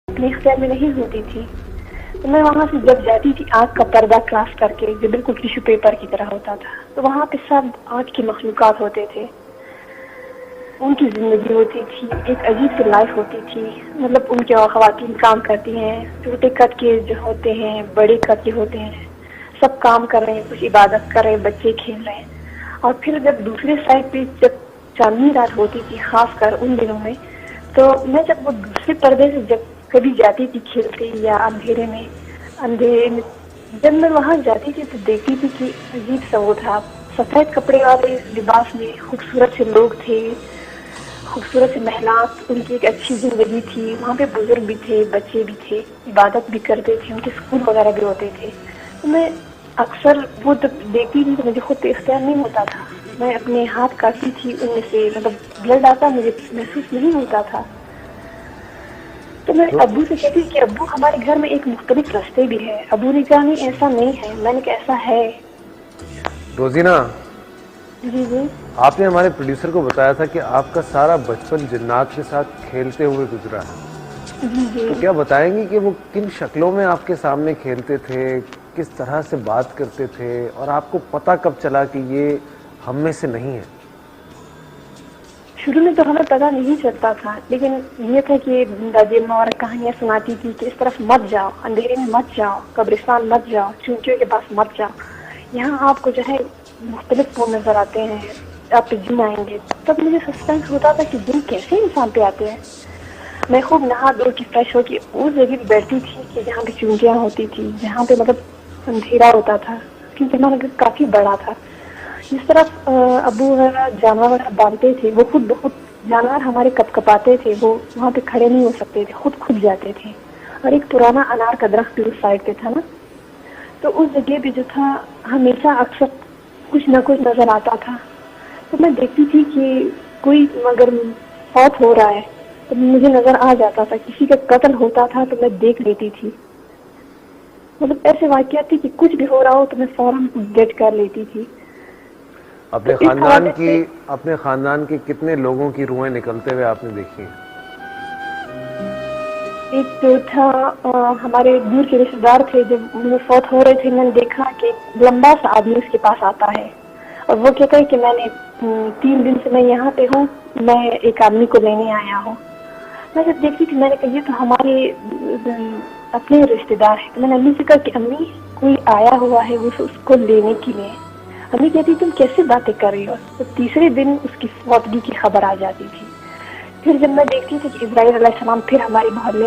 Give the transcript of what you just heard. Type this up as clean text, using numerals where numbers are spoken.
اپنے اختیار میں نہیں ہوتی تھی. تو میں وہاں سے جب جاتی تھی آنکھ کا پردہ کراس کر کے جو بالکل ٹیشو پیپر کی طرح ہوتا تھا, تو وہاں پہ سب آنکھ کے مخلوقات ہوتے تھے, ان کی زندگی ہوتی تھی, ایک عجیب سی لائف ہوتی تھی. مطلب ان کے خواتین کام کرتی ہیں, چھوٹے قد کے جو ہوتے ہیں, بڑے قد کے ہوتے ہیں, سب کام کر رہے ہیں, کچھ عبادت کر رہے ہیں, بچے کھیل رہے ہیں. اور پھر جب دوسرے سائڈ پہ جب چاندنی رات ہوتی تھی خاص کر ان دنوں میں, تو میں جب وہ دوسرے پردے سے جب کبھی جاتی تھی کھیلتے یا اندھیرے میں جب میں وہاں جاتی تھی تو دیکھتی تھی کہ عجیب سا وہ تھا, سفید کپڑے والے لباس میں خوبصورت سے لوگ تھے, خوبصورت سے محلات, ان کی ایک اچھی زندگی تھی. وہاں پہ بزرگ بھی تھے, بچے بھی تھے, عبادت بھی کرتے تھے, ان کے اسکول وغیرہ بھی ہوتے تھے. تو میں اکثر وہ جب دیکھتی تھی تو مجھے خود پہ اختیار نہیں ہوتا تھا, میں اپنے ہاتھ کاٹتی تھی ان میں سے, مطلب بلڈ آتا مجھے محسوس نہیں ہوتا تھا. تو میں ابو سے کہتی کہ ابو ہمارے گھر میں ایک مختلف راستے بھی ہے. ابو نے کہا نہیں ایسا نہیں ہے. میں نے کہا ایسا ہے. روزینہ, جی جی آپ نے ہمارے پروڈیوسر کو بتایا تھا کہ آپ کا سارا بچپن جنات کے ساتھ کھیلتے ہوئے گزرا ہے, جی جی تو کیا بتائیں گی کہ وہ کن شکلوں میں آپ کے سامنے کھیلتے تھے, کس طرح سے بات کرتے تھے, اور آپ کو پتہ کب چلا کہ یہ ہم میں سے نہیں ہے؟ شروع میں تو ہمیں پتہ نہیں چلتا تھا, لیکن یہ تھا کہ دادی اماں اور کہانیاں سناتی تھی کہ اس طرف مت جاؤ, اندھیرے میں مت جاؤ, قبرستان مت جاؤ, چونٹیوں کے پاس مت جاؤ, یہاں آپ کو جو ہے مختلف وہ نظر آتے ہیں, آپ پہ جن آئیں گے. تب مجھے سسپینس ہوتا تھا کہ جن کیسے انسان پہ آتے ہیں. میں خوب نہا دھو کے فریش ہو کے اس جگہ پہ بیٹھتی تھی کہ جہاں پہ چونٹیاں ہوتی تھی, جہاں پہ مطلب اندھیرا ہوتا تھا, کیونکہ ہمارا گھر کافی بڑا تھا. جس طرف ابو وغیرہ جانور وغیرہ باندھتے تھے, وہ خود بخود جانور ہمارے کپ کپاتے تھے, وہ وہاں پہ کھڑے نہیں ہو سکتے تھے, خود کھد جاتے تھے. اور ایک پرانا انار کا درخت بھی اس سائڈ پہ تھا نا, تو اس جگہ پہ جو تھا ہمیشہ اکثر کچھ نہ کچھ نظر آتا تھا. تو میں دیکھتی تھی کہ کوئی اگر فوت ہو رہا ہے تو مجھے نظر آ جاتا تھا, کسی کا قتل ہوتا تھا تو میں دیکھ لیتی تھی. مطلب ایسے واقعات تھے کہ کچھ بھی ہو رہا ہو تو میں فوراً گیٹ کر لیتی تھی. تو اس حوالے سے اپنے خاندان کے کتنے لوگوں کی روحیں نکلتے ہوئے آپ نے دیکھی ہیں؟ ایک جو تھا ہمارے دور کے رشتے دار تھے, جب وہ فوت ہو رہے تھے میں نے دیکھا کہ لمبا سا آدمی اس کے پاس آتا ہے اور وہ کہتا ہے کہ میں نے 3 دن سے میں یہاں پہ ہوں, میں ایک آدمی کو لینے آیا ہوں. میں جب دیکھتی تھی میں نے کہا یہ تو ہمارے اپنے رشتے دار ہیں. تو میں نے امی سے کہا کہ امی کوئی آیا ہوا ہے وہ اس کو لینے کے لیے. امی کہتی تم کیسے باتیں کر رہی ہو. تو تیسرے دن اس کی فوتگی کی خبر آ جاتی تھی. پھر جب میں دیکھتی تھی کہ اسرائیل علیہ السلام پھر ہمارے محلے